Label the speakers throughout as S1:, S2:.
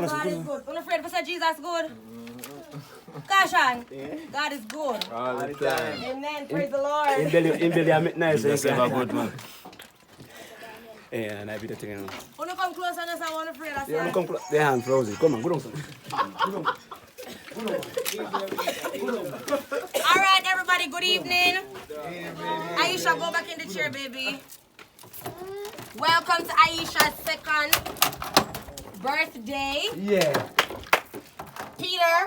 S1: God is good. You're afraid to say Jesus good? Caution. God is good.
S2: All the time.
S1: Amen. Praise the Lord.
S3: In belly, I'm nice.
S2: That's ever good, man.
S3: Yeah, and I be the thing.
S1: When you come close and I want to pray, that's
S3: Yeah,
S1: right.
S3: come close. They hand frozen. Come on, go down.
S1: All right, everybody, good evening. Aisha, go back in the chair, baby. Welcome to Aisha's second birthday.
S3: Yeah.
S1: Peter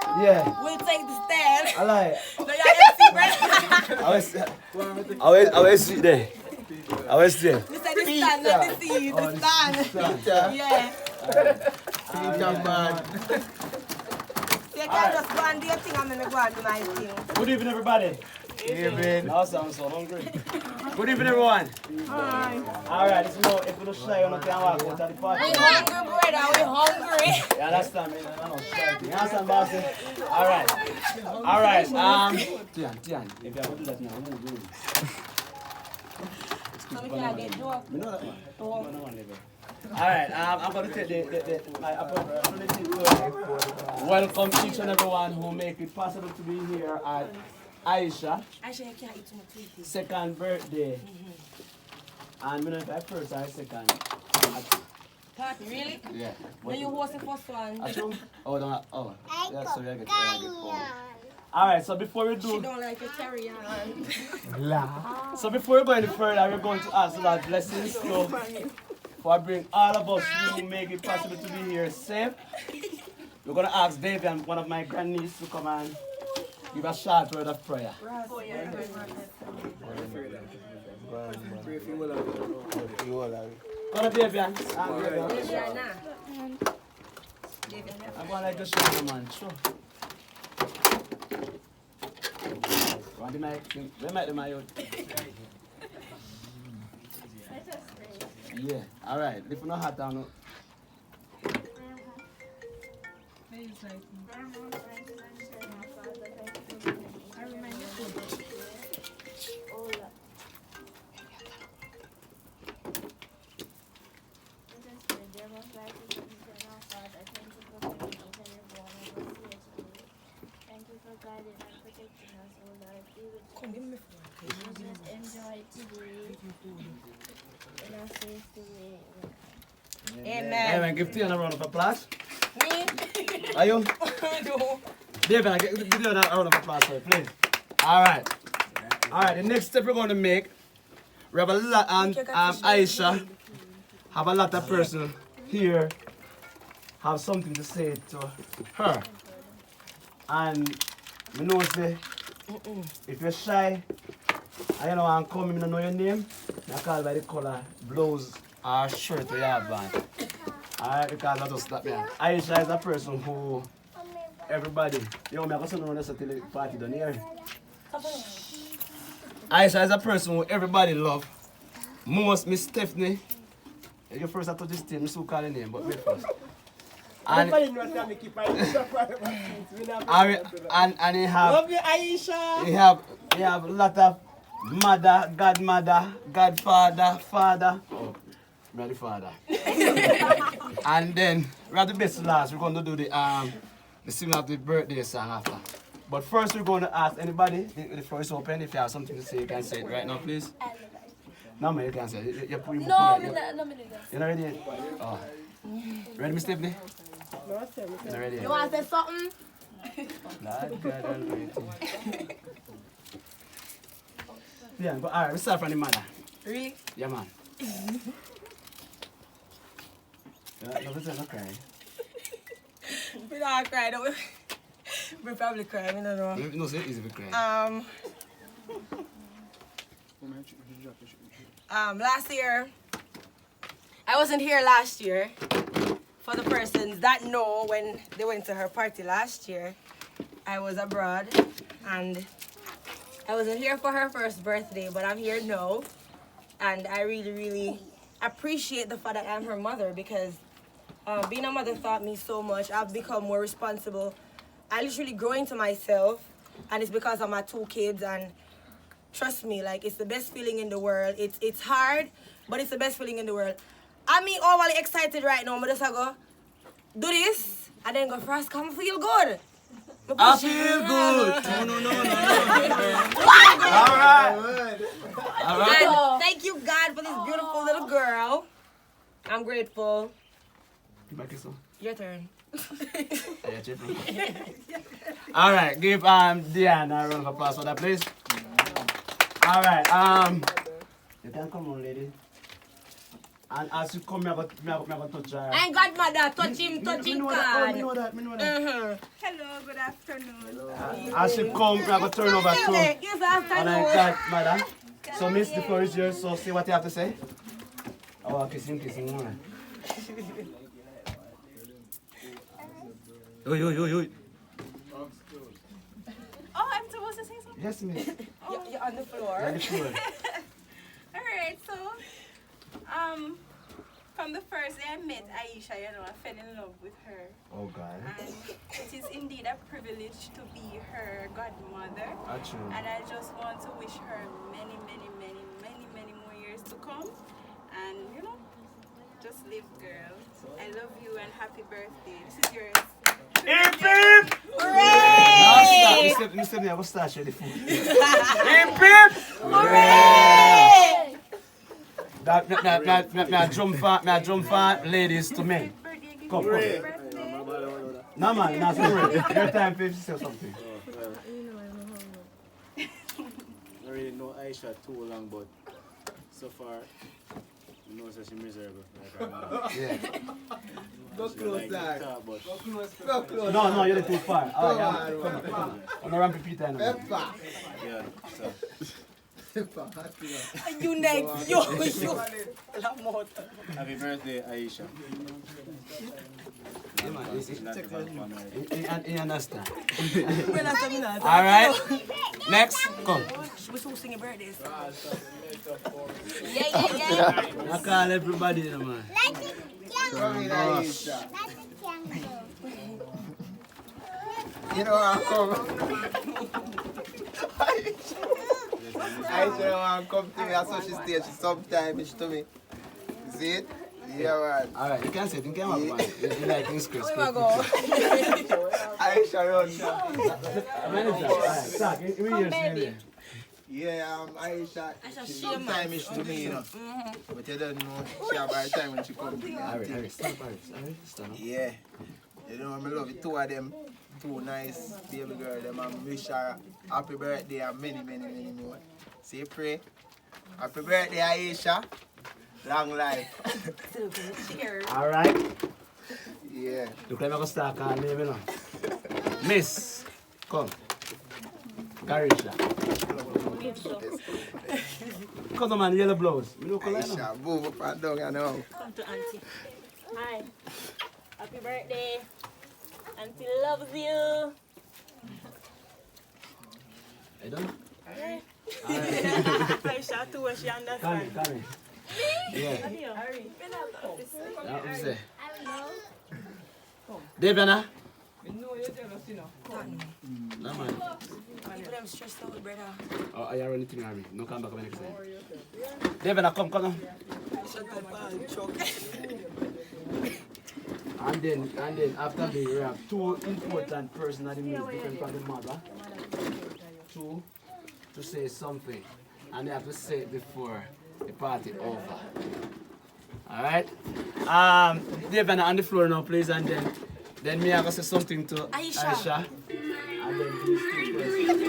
S1: will take the stand.
S3: I like.
S1: So y'all MC
S3: I was sit there. I was there.
S1: This is the stand, not the seat. The stand. Yeah.
S2: Peter, man.
S1: So you can just go and do your thing and then go and do my thing.
S3: Good evening, everybody.
S2: Evening.
S3: Awesome, I'm so hungry. Good evening, everyone.
S1: Hi.
S3: All right, it's more if you don't shy, you don't can walk out of the party.
S1: We hungry, brother. We hungry.
S3: You understand me? I don't shy. You understand, boss? All right. Tian, if you have to do that now, I'm going to do it.
S1: So we can get drunk.
S3: You know that one? Oh. No one level. All right, I'm going to take my opportunity to welcome each and everyone who make it possible to be here at Aisha.
S1: Aisha, you can't eat too much sweet.
S3: Second birthday. And we don't have first or second.
S1: Party, really?
S3: Yeah.
S1: When you host the first one.
S3: Actually, yeah, so I get Alright, so before we
S1: She
S3: do,
S1: don't like your carry on.
S3: so before we go any further, we're going to ask the Lord blessings for bring all of us who make it possible to be here safe. We're going to ask Davey and one of my grandnieces to come and give a short word of prayer.
S2: Pray for you all.
S3: Go to Davey and
S1: Baby, nah.
S3: I'm going to like to show you, man. Sure. Want the mic? Where mic the mic out? Yeah, alright. If you know hot down.
S4: Guiding and protecting us, O Lord. Be with us. Just enjoy today in a safe way.
S1: Amen.
S3: Amen. Give Tia a round of applause.
S1: Me?
S3: Are you?
S1: No.
S3: David, give you a round of applause for it, please. Alright. Alright, the next step we're going to make, we have a lot, and Aisha have a lot of person here have something to say to her. And you know, say, if you're shy, and you know, and come, you don't know your name, you call by the color, blouse, or shirt you have on. Alright, because that's just that, man. Aisha is a person who, everybody, you know, I'm going to say this until the party done here. Aisha is a person who everybody love. Most, Miss Stephanie, you first have to this team, so call your name, but wait first. And he have
S5: Love you, Aisha.
S3: He have a lot of mother, godmother, godfather, father. Oh, ready father. And then we have the best last. We're going to do the singing of the birthday song after. But first we're going to ask anybody. The floor is open. If you have something to say, you can say it right now, please. No, man, you can say it.
S4: No, I'm not
S3: You're not ready yet? Oh. Ready, Miss Stephanie?
S5: No, sir.
S3: You're not ready yet?
S1: You want to say something?
S3: Lord God Almighty. Yeah, but alright, we start from the mother.
S1: Really?
S3: Yeah, man. No, not crying.
S1: We don't cry, don't we? We probably cry, we don't know.
S3: No, it's easy to cry.
S1: Last year, I wasn't here last year. For the persons that know, when they went to her party last year, I was abroad and I wasn't here for her first birthday, but I'm here now. And I really, really appreciate the fact that I'm her mother, because being a mother taught me so much. I've become more responsible. I literally grow into myself, and it's because of my 2 kids. And trust me, like, it's the best feeling in the world. It's hard, but it's the best feeling in the world. I'm overly excited right now. I'm just go do this And then go first come feel good.
S3: I feel good. No. All right.
S1: And thank you, God, for this beautiful little girl. I'm grateful. Your turn.
S3: All right, give Diana a round of applause for that, please. All right, you can come on, lady. And as you come, me go touch her.
S1: I ain't got mother. Touch him,
S3: Me know that.
S1: Hello, good afternoon.
S3: As you come, me go turn over to.
S1: Yes,
S3: And I
S1: afternoon.
S3: got mother. So, miss, the floor is yours. So, see what you have to say. Oh, kissing. Oi.
S6: Oh, I'm supposed to say something?
S3: Yes, miss.
S1: You're on the floor.
S3: On the floor.
S6: Alright, so, from the first day I met Aisha, I fell in love with her.
S3: Oh, God.
S6: And it is indeed a privilege to be her godmother.
S3: Actually.
S6: And I just want to wish her many more years to come. And, just live, girl. I love you and happy birthday. This is yours.
S3: Hip hip! Hooray! Mr. I will start the food. Hip hip!
S1: Hooray!
S3: Me drum for ladies to men. Come. No man, not sorry. Your time to say something.
S2: I really know Aisha too long, but so far, you know that she's miserable.
S3: Yeah.
S2: Go close that.
S3: Go close. No, you're too far. Oh, yeah. Come on. I'm not ramping Peter now.
S2: Yeah, so.
S1: You next. You.
S2: Happy birthday, Aisha.
S3: You understand? All right. Next, come.
S1: She was so singing birthdays.
S3: I call everybody, man.
S2: You know I come. Aisha want to come to me, that's what she stays. She sometimes to me. See it? Yeah, man.
S3: All right, you can say it. You can have one. You like this, Chris.
S1: Where am I go?
S2: Aisha run.
S3: Come, baby.
S2: Yeah, Aisha, she sometimes to me, But you don't know, she have her time when she comes to me.
S3: Iris, stop.
S2: Yeah. You know, I love it. Two of them, two nice baby girl, them, and wish her happy birthday and many more. Say pray. Happy birthday, Aisha. Long life.
S1: Cheers.
S3: All right.
S2: Yeah.
S3: Look like I'm going to start calling name, you know. Miss, come. Carisha. Come on, man, yellow blouse. You know,
S2: Aisha, move up and down, you know.
S6: Come to Auntie. Hi. Happy birthday. Auntie loves you.
S3: I don't.
S6: Aisha too, she understands.
S3: Come in. Yeah. What say? Devana? No, man.
S1: People them stressed out, brother.
S3: Oh, I already think of me. No, come back when next time. Devana, come now. And then after me, we have two important persons that means different from the mother. Two to say something, and they have to say it before the party over. All right. Devana on the floor now, please, and then me I go say something to Aisha. And then these two persons.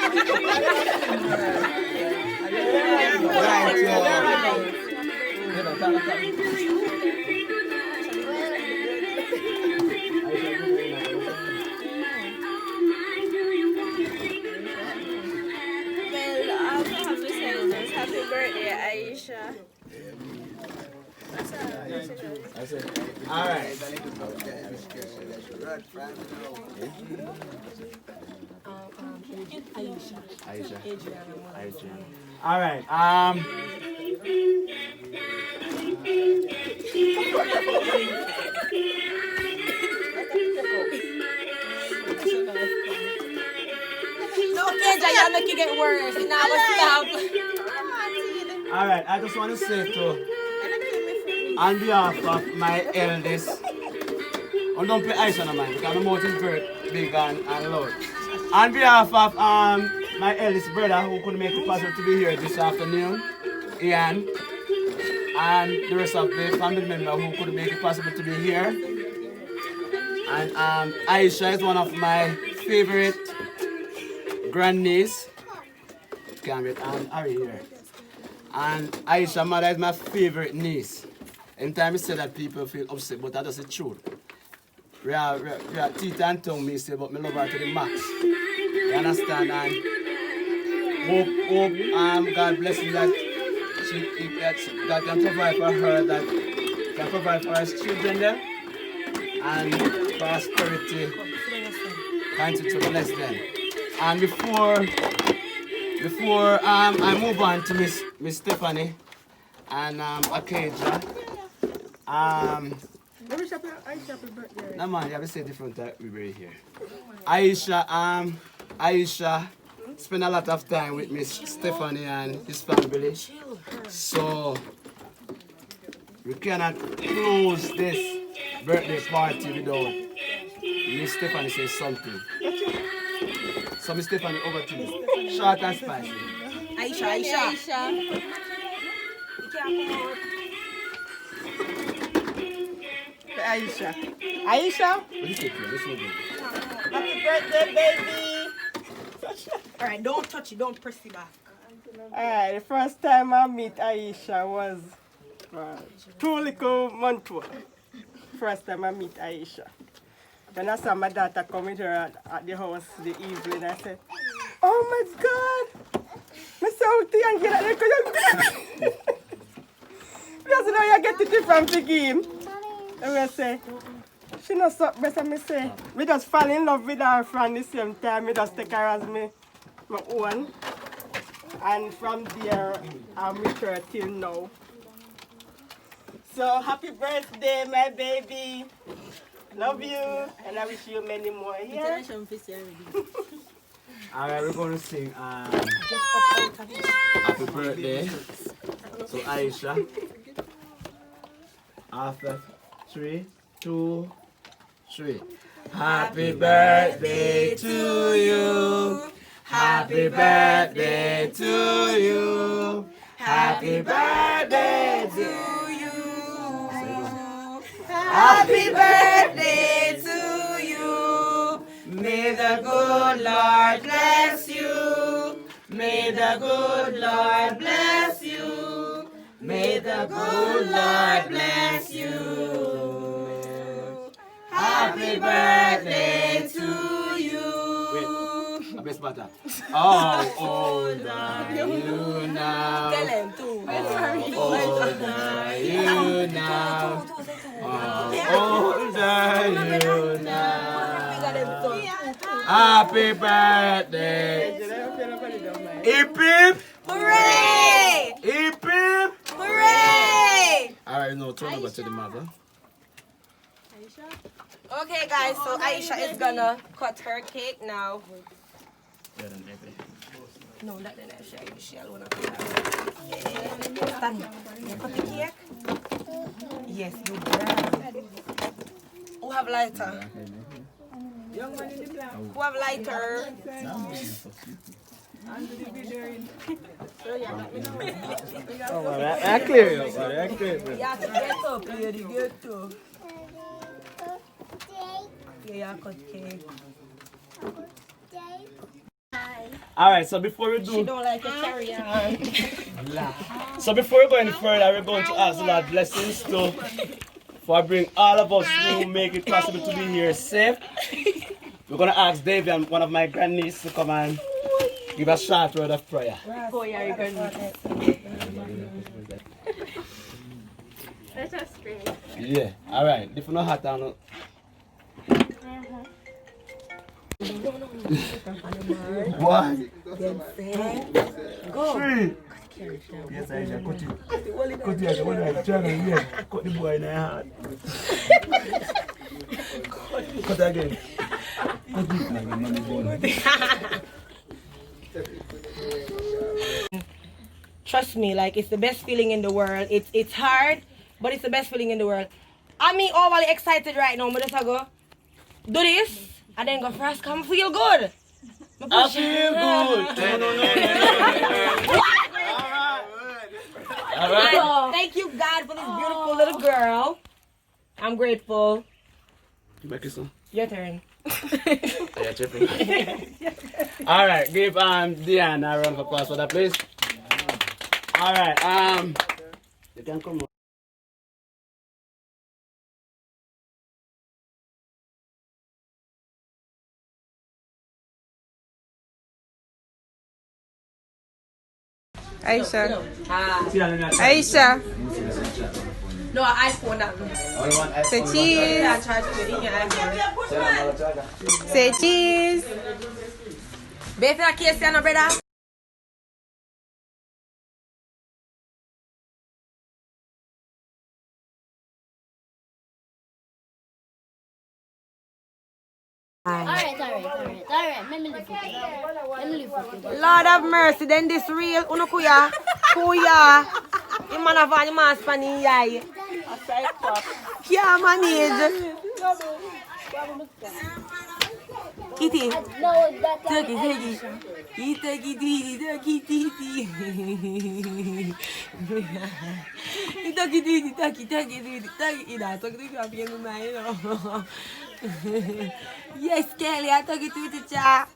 S6: Happy birthday, Aisha.
S3: All right. Aisha. All right.
S1: No, Kenja, y'all make it get worse. Now stop.
S3: All right. I just want to say to, on behalf of my eldest And don't play Aisha no man, because my mouth is very big and loud. On behalf of my eldest brother who couldn't make it possible to be here this afternoon, Ian, and the rest of the family members who couldn't make it possible to be here. And Aisha is one of my favorite grandniece. Can't wait, Harry here. And Aisha's mother is my favorite niece. Anytime I say that, people feel upset, but that is the truth. We are teeth and tongue, me say, but I love her to the max. You understand? And hope God bless you that God can provide for her, that can provide for his children there, and prosperity continue to bless them. And before I move on to Miss Stephanie and Akeja, no man, you have to say different that we were here. Aisha spent a lot of time with Miss Stephanie and his family. So we cannot close this birthday party without Miss Stephanie say something. So Miss Stephanie, over to you. Short and spicy.
S1: Aisha. You can't come out.
S5: Aisha,
S3: What do you think? This will be.
S5: happy birthday, baby.
S1: Alright, don't touch it, don't press it back.
S5: Alright, the first time I meet Aisha was 2 little months old. First time I meet Aisha. When I saw my daughter come with her at the house the evening, I said, oh my God, Miss Southie and get at the because now you get it from the game. And we say, she knows so best, and me say, we just fall in love with her from the same time, we just take her as my own. And from there, I'm with her till now. So happy birthday, my baby. Love you, and I wish you many more years.
S3: Alright, we're going to sing happy birthday. So Aisha, after 3, 2, 3. Happy birthday to you. Happy birthday to you. Happy birthday to you.
S1: Happy birthday to you. May the good Lord bless you. May the good Lord bless you. May the good Lord bless you. Happy birthday to you.
S3: Wait, best matter. How old are you now?
S1: Tell him too.
S3: How old are you now? How old are you now? Happy birthday. Hip hip.
S1: Hooray!
S3: Hip hip.
S1: Hooray!
S3: Alright, no, turn over to the mother.
S1: Okay guys, so Aisha is gonna cut her cake now. No, not the next shell. Shell wanna cut that. Stand. You cut the cake? Yes, you can. Who have lighter? Who have lighter?
S3: I clear you, buddy. I clear you.
S1: You have to get up, lady. Get up. Yeah, cut cake.
S3: Alright, so before we
S1: She
S3: do,
S1: don't like to carry on.
S3: so before we go any further, we're going to ask the Lord blessings to for bring all of us who make it possible to be here safe. We're gonna ask Davy and one of my grandnieces to come and give a short word of prayer.
S1: Oh, yeah, you're gonna
S4: Let us pray.
S3: Yeah, alright. If you're not hot down. One,
S1: go.
S3: 3. Yes, I shall cut it. Cut it. One of the children here. Cut the boy in the heart. Cut again.
S1: Trust me, like it's the best feeling in the world. It's hard, but it's the best feeling in the world. I'm overly excited right now. I'm just go do this and then go first. Come feel good.
S3: I feel good. All right.
S1: And thank you, God, for this beautiful little girl. I'm grateful. Your turn.
S3: Yeah, tripping. All right, give Deanna a round of applause for that, please. All right, you can come on.
S5: Aisha.
S1: Ah.
S5: Aisha.
S1: No, iPhone that.
S5: Say cheese.
S1: Yeah, charge it in your iPhone.
S5: Say cheese.
S1: Baby, I can't say no brother.
S4: Alright. Let me live with you.
S1: Lord have mercy, then this real uno kuya. Kuya. You man have any man spanning yai. Can't manage. Kitty.
S4: No, that
S1: Turkey. Yes, Kelly, I took it to the chat.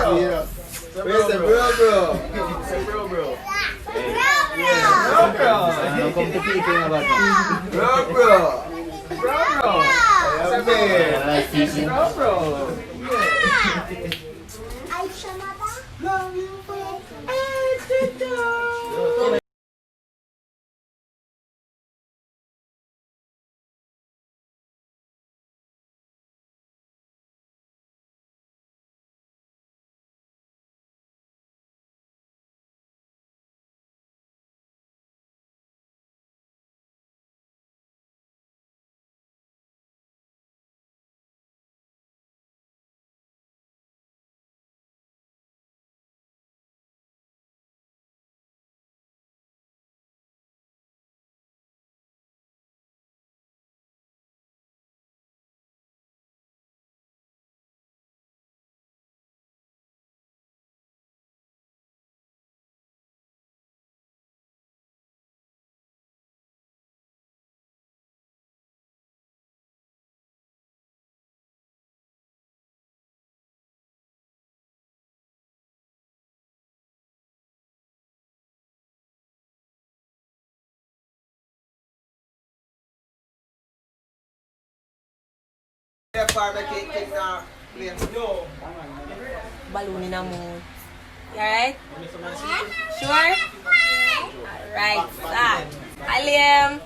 S2: Yeah. Where's the bro?
S7: Don't come to peeping about me.
S2: Bro.
S1: Balloon in a mood. You alright? Sure? Alright, start. Hi, Liam.